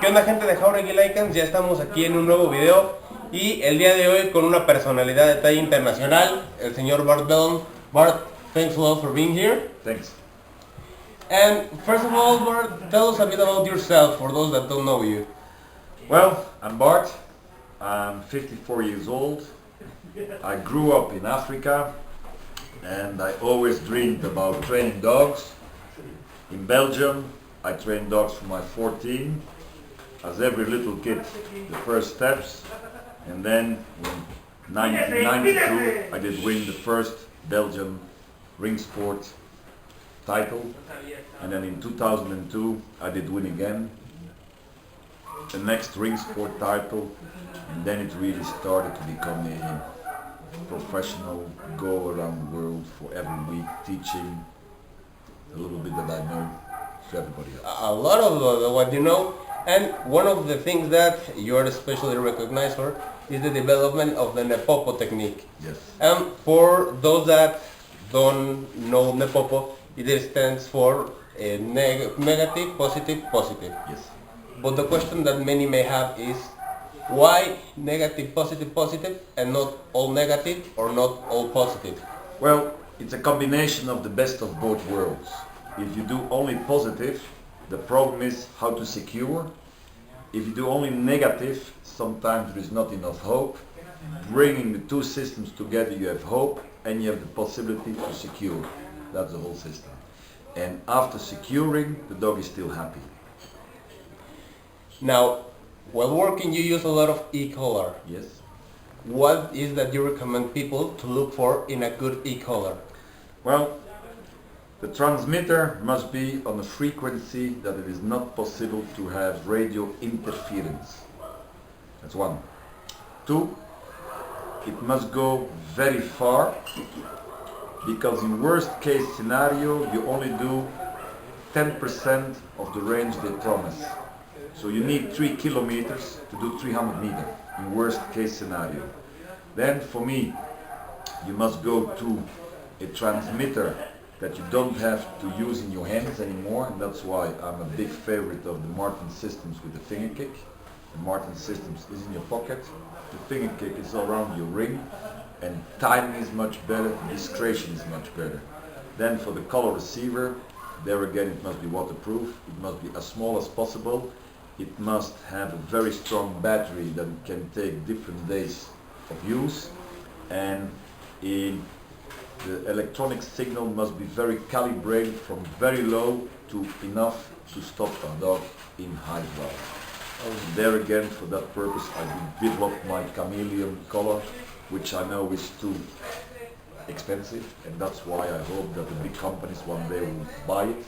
¿Qué onda, gente de Jauregui Lycans? Ya estamos aquí en un nuevo video y el día de hoy con una personalidad de talla internacional, el señor Bart Bellon. Bart, thanks a lot for being here. Thanks. And first of all, Bart, tell us a bit about yourself for those that don't know you. Well, I'm Bart. I'm 54 years old. I grew up in Africa and I always dreamed about training dogs. In Belgium, I trained dogs from my 14. As every little kid, the first steps, and then in 1992 I did win the first Belgian ring sport title, and then in 2002 I did win again the next ring sport title, and then it really started to become a professional, go around the world for every week teaching a little bit that I know to everybody else. A lot of what you know. And one of the things that you're especially recognized for is the development of the Nepopo technique. Yes. And for those that don't know Nepopo, it stands for negative, positive, positive. Yes. But the question that many may have is, why negative, positive, positive, and not all negative or not all positive? Well, it's a combination of the best of both worlds. If you do only positive, the problem is how to secure. If you do only negative, sometimes there is not enough hope. Bringing the two systems together, you have hope and you have the possibility to secure. That's the whole system. And after securing, the dog is still happy. Now, while working, you use a lot of e-collar. Yes. What is that you recommend people to look for in a good e-collar? Well, the transmitter must be on a frequency that it is not possible to have radio interference. That's one. Two, it must go very far, because in worst case scenario you only do 10% of the range they promise. So you need 3 kilometers to do 300 meters in worst case scenario. Then for me, you must go to a transmitter that you don't have to use in your hands anymore, and that's why I'm a big favorite of the Martin systems with the finger kick. The Martin systems is in your pocket, the finger kick is around your ring, and timing is much better, discretion is much better. Then for the color receiver, there again it must be waterproof, it must be as small as possible, it must have a very strong battery that can take different days of use, and the electronic signal must be very calibrated from very low to enough to stop a dog in high drive. There again, for that purpose, I developed my chameleon collar, which I know is too expensive, and that's why I hope that the big companies one day will buy it,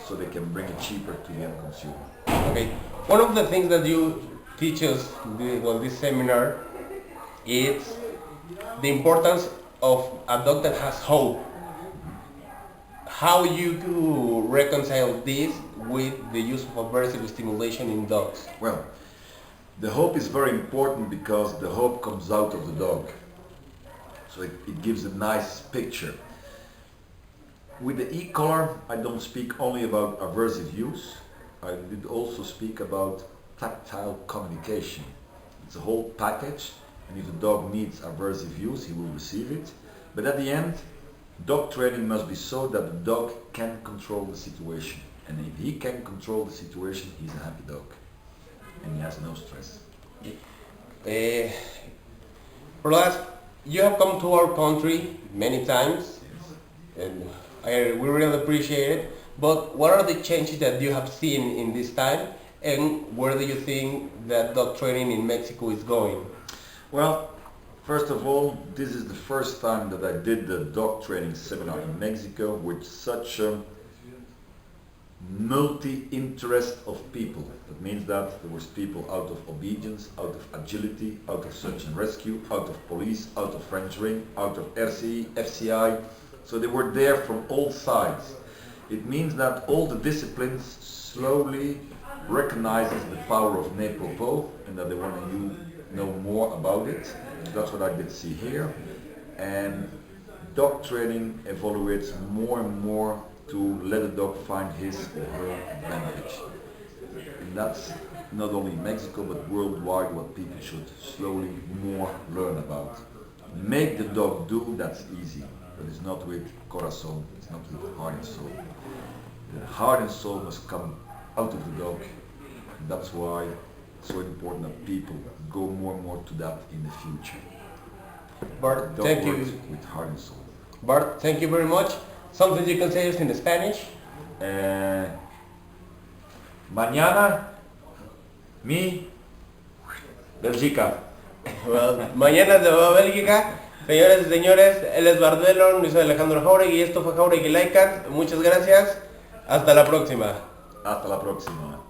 so they can bring it cheaper to the end consumer. Okay, one of the things that you teach us this seminar is the importance of a dog that has hope. How you reconcile this with the use of aversive stimulation in dogs? Well, the hope is very important because the hope comes out of the dog. So it gives a nice picture. With the e-collar, I don't speak only about aversive use. I did also speak about tactile communication. It's a whole package. And if the dog needs aversive use, he will receive it. But at the end, dog training must be so that the dog can control the situation. And if he can control the situation, he's a happy dog. And he has no stress. For last, you have come to our country many times, and we really appreciate it. But what are the changes that you have seen in this time, and where do you think that dog training in Mexico is going? Well, first of all, this is the first time that I did the dog training seminar in Mexico with such a multi-interest of people. That means that there was people out of obedience, out of agility, out of search and rescue, out of police, out of French ring, out of RCI, FCI. So they were there from all sides. It means that all the disciplines slowly recognizes the power of Nepopo and that they want to know more about it. That's what I did see here. And dog training evaluates more and more to let a dog find his or her advantage. And that's not only in Mexico but worldwide, what people should slowly more learn about. Make the dog do, that's easy, but it's not with corazón, it's not with heart and soul. The heart and soul must come out of the dog. And that's why it's so important that people go more and more to that in the future. Bart, Dog thank works you. with heart and soul. Bart, thank you very much. Something you can say is in Spanish. Mañana, mi Bélgica. Well, mañana se va a Bélgica. Señores y señores, él es Bart Bellon, yo soy Alejandro Jauregui y esto fue Jauregui Laikat. Muchas gracias. Hasta la próxima. Hasta la próxima.